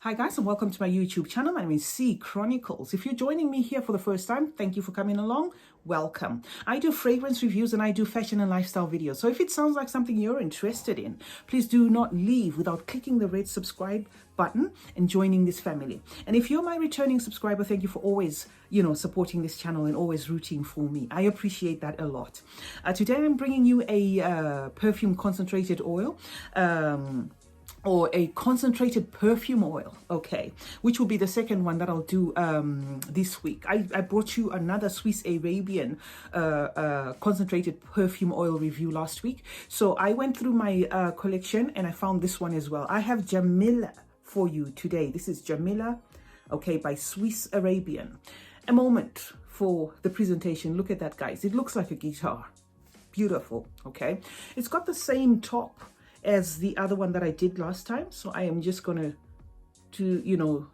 Hi guys, and welcome to my YouTube channel. My name is CeeChronicles. If you're joining me here for the first time, thank you for coming along. Welcome. I do fragrance reviews and I do fashion and lifestyle videos. So if it sounds like something you're interested in, please do not leave without clicking the red subscribe button and joining this family. And if you're my returning subscriber, thank you for always, supporting this channel and always rooting for me. I appreciate that a lot. Today I'm bringing you a perfume concentrated oil. Or a concentrated perfume oil, okay, which will be the second one that I'll do this week. I brought you another Swiss Arabian concentrated perfume oil review last week. So I went through my collection and I found this one as well. I have Jamila for you today. This is Jamila, okay, by Swiss Arabian. A moment for the presentation. Look at that, guys. It looks like a guitar. Beautiful, okay. It's got the same top as the other one that I did last time. So I am just gonna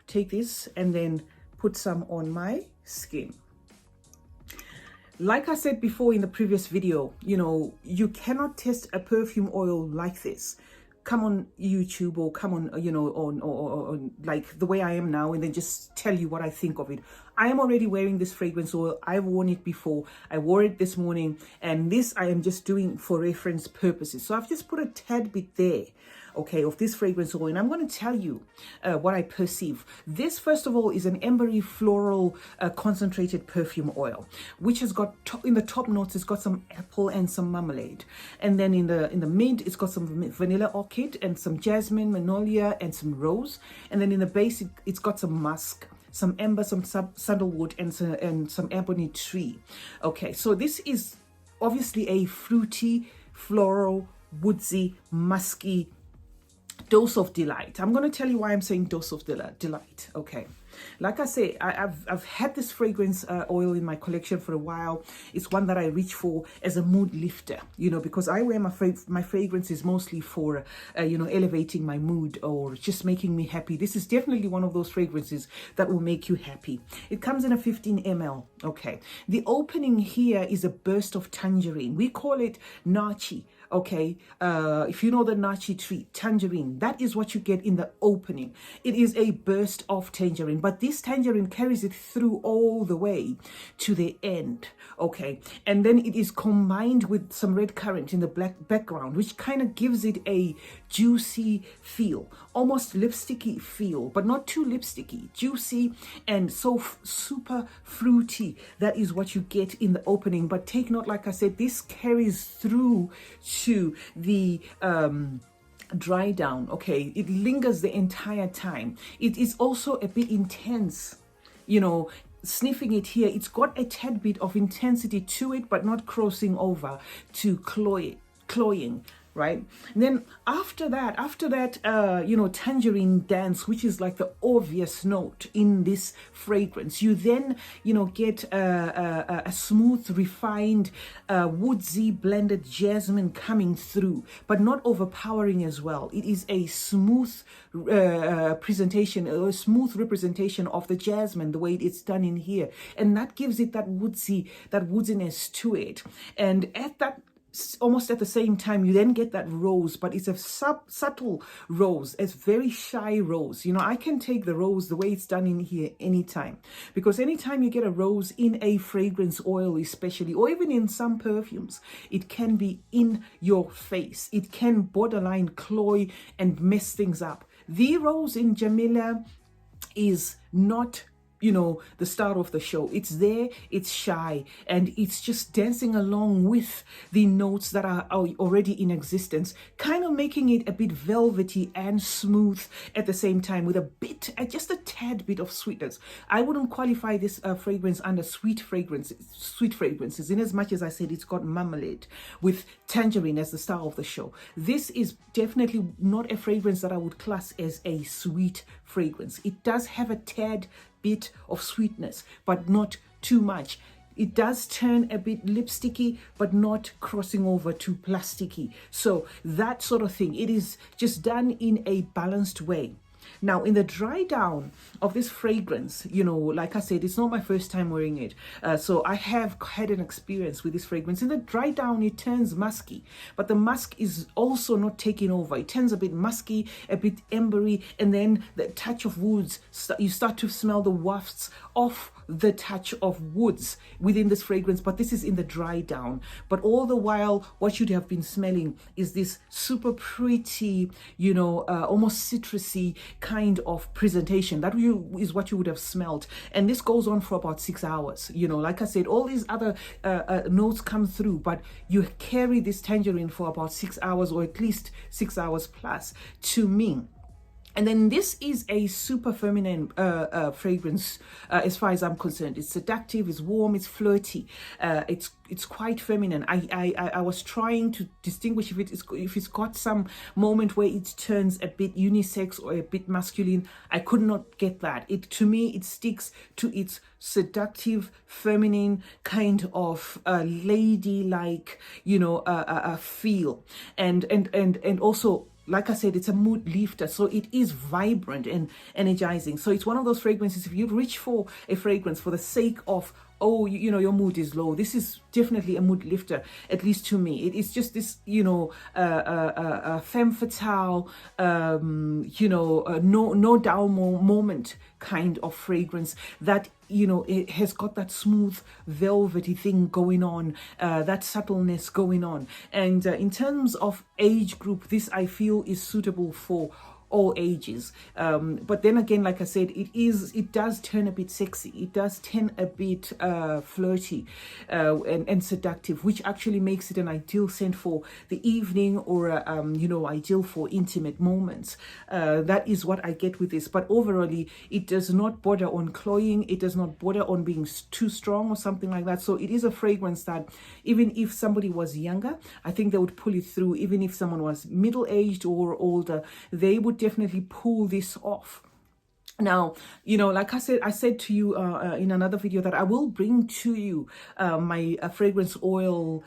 take this and then put some on my skin. Like I said before in the previous video, you cannot test a perfume oil like this. Come on YouTube or come on, on like the way I am now and then just tell you what I think of it. I am already wearing this fragrance oil. I've worn it before. I wore it this morning, and this I am just doing for reference purposes. So I've just put a tad bit there, okay, of this fragrance oil, and I'm going to tell you what I perceive. This, first of all, is an ambery floral concentrated perfume oil, which has got in the top notes, it's got some apple and some marmalade, and then in the mid, it's got some vanilla orchid and some jasmine, magnolia, and some rose, and then in the base, it's got some musk, some amber, some sandalwood, and some ebony tree. Okay, so this is obviously a fruity, floral, woodsy, musky dose of delight. I'm going to tell you why I'm saying dose of delight. Okay, like I say, I've had this fragrance oil in my collection for a while. It's one that I reach for as a mood lifter, because I wear my fragrances mostly for elevating my mood or just making me happy. This is definitely one of those fragrances that will make you happy. It comes in a 15 ml. Okay, the opening here is a burst of tangerine. We call it nachi. Okay, if you know the nachi tree, tangerine, that is what you get in the opening. It is a burst of tangerine, but this tangerine carries it through all the way to the end. Okay, and then it is combined with some red currant in the black background, which kind of gives it a juicy feel, almost lipsticky feel, but not too lipsticky, juicy and so super fruity. That is what you get in the opening. But take note, like I said, this carries through to the dry down. Okay, it lingers the entire time. It is also a bit intense, sniffing it here. It's got a tad bit of intensity to it, but not crossing over to cloying. Right, and then after that, tangerine dance, which is like the obvious note in this fragrance, you then, get a smooth, refined, woodsy blended jasmine coming through, but not overpowering as well. It is a smooth presentation, a smooth representation of the jasmine, the way it's done in here, and that gives it that woodiness to it. And almost at the same time, you then get that rose, but it's a subtle rose. It's very shy rose. I can take the rose the way it's done in here anytime, because anytime you get a rose in a fragrance oil especially, or even in some perfumes, it can be in your face. It can borderline cloy and mess things up. The rose in Jamila is not the star of the show. It's there, it's shy, and it's just dancing along with the notes that are already in existence, kind of making it a bit velvety and smooth at the same time, with just a tad bit of sweetness. I wouldn't qualify this fragrance under sweet fragrances, in as much as I said it's got marmalade with tangerine as the star of the show. This is definitely not a fragrance that I would class as a sweet fragrance. It does have a tad bit of sweetness, but not too much. It does turn a bit lipsticky, but not crossing over to plasticky. So that sort of thing. It is just done in a balanced way. Now, in the dry down of this fragrance, you know, like I said, it's not my first time wearing it. So I have had an experience with this fragrance. In the dry down, it turns musky, but the musk is also not taking over. It turns a bit musky, a bit embery, and then the touch of woods, you start to smell the wafts of the touch of woods within this fragrance, but this is in the dry down. But all the while, what you'd have been smelling is this super pretty, you know, almost citrusy kind of presentation. That is what you would have smelled. And this goes on for about 6 hours. You know, like I said, all these other notes come through, but you carry this tangerine for about 6 hours, or at least 6 hours plus, to me. And then this is a super feminine fragrance as far as I'm concerned. It's seductive, it's warm, it's flirty, it's quite feminine. I was trying to distinguish if it's got some moment where it turns a bit unisex or a bit masculine. I could not get that. To me, it sticks to its seductive, feminine kind of ladylike, you know, feel, and also, like I said, it's a mood lifter, so it is vibrant and energizing. So it's one of those fragrances, if you reach for a fragrance for the sake of, oh, you know, your mood is low, this is definitely a mood lifter, at least to me. It is just this, you know, femme fatale, you know, no down moment kind of fragrance that, you know, it has got that smooth velvety thing going on, that subtleness going on. And in terms of age group, this I feel is suitable for all ages, but then again, like I said, it does turn a bit sexy, it does turn a bit flirty and seductive, which actually makes it an ideal scent for the evening, or you know, ideal for intimate moments. That is what I get with this. But overall, it does not border on cloying, it does not border on being too strong or something like that. So it is a fragrance that even if somebody was younger, I think they would pull it through. Even if someone was middle-aged or older, they would definitely pull this off. Now, you know, like I said to you in another video that I will bring to you my fragrance oil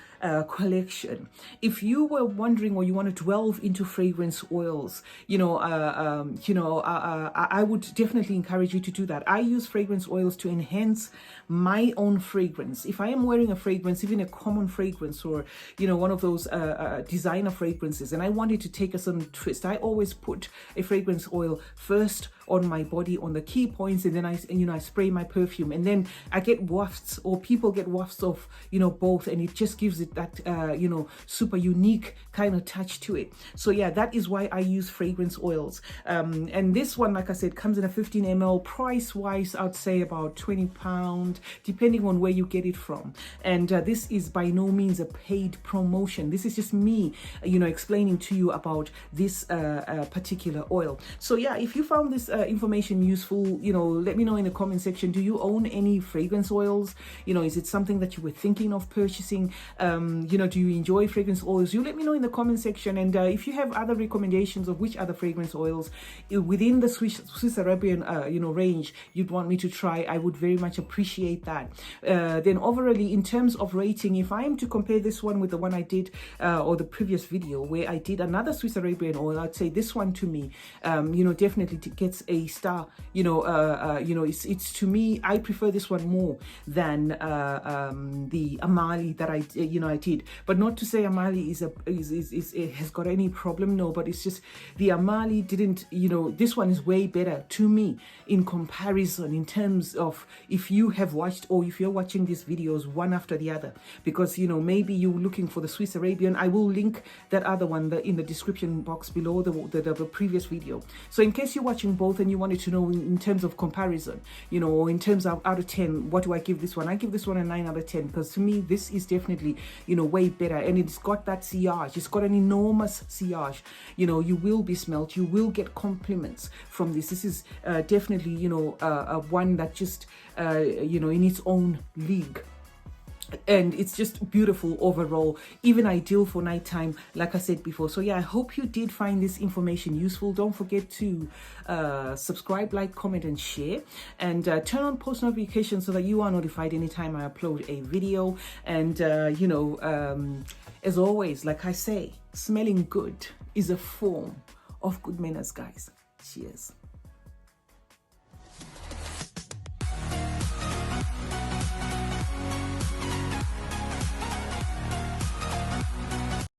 collection. If you were wondering, or you want to delve into fragrance oils, you know, I would definitely encourage you to do that. I use fragrance oils to enhance my own fragrance. If I am wearing a fragrance, even a common fragrance, or, you know, one of those designer fragrances, and I wanted to take a certain twist, I always put a fragrance oil first on my body, on the key points, and then I spray my perfume, and then I get wafts, or people get wafts of, you know, both, and it just gives it that you know, super unique kind of touch to it. So yeah, that is why I use fragrance oils. And this one, like I said, comes in a 15 ml. Price wise, I'd say about £20, depending on where you get it from. And this is by no means a paid promotion. This is just me, you know, explaining to you about this particular oil. So yeah, if you found this information useful, you know, let me know in the comment section. Do you own any fragrance oils? You know, is it something that you were thinking of purchasing? You know, do you enjoy fragrance oils? You let me know in the comment section. And if you have other recommendations of which other fragrance oils within the Swiss Arabian you know, range you'd want me to try, I would very much appreciate that. Then overall, in terms of rating, if I am to compare this one with the one I did or the previous video where I did another Swiss Arabian oil, I'd say this one to me, you know, definitely gets a star. You know, it's to me, I prefer this one more than the Amali that I did. But not to say Amali it has got any problem, no, but it's just the Amali didn't, you know, this one is way better to me in comparison, in terms of if you have watched, or if you're watching these videos one after the other, because, you know, maybe you're looking for the Swiss Arabian. I will link that other one in the description box below the previous video. So in case you're watching both and you wanted to know in terms of comparison, you know, in terms of out of 10, what do I give this one? I give this one a 9 out of 10, because to me this is definitely, you know, way better, and it's got that sillage. It's got an enormous sillage. You know, you will be smelt, you will get compliments from this. This is definitely, you know, one that just you know, in its own league. And it's just beautiful overall, even ideal for nighttime, like I said before. So yeah, I hope you did find this information useful. Don't forget to subscribe, like, comment, and share, and turn on post notifications so that you are notified anytime I upload a video. And you know, as always, like I say, smelling good is a form of good manners, guys. Cheers.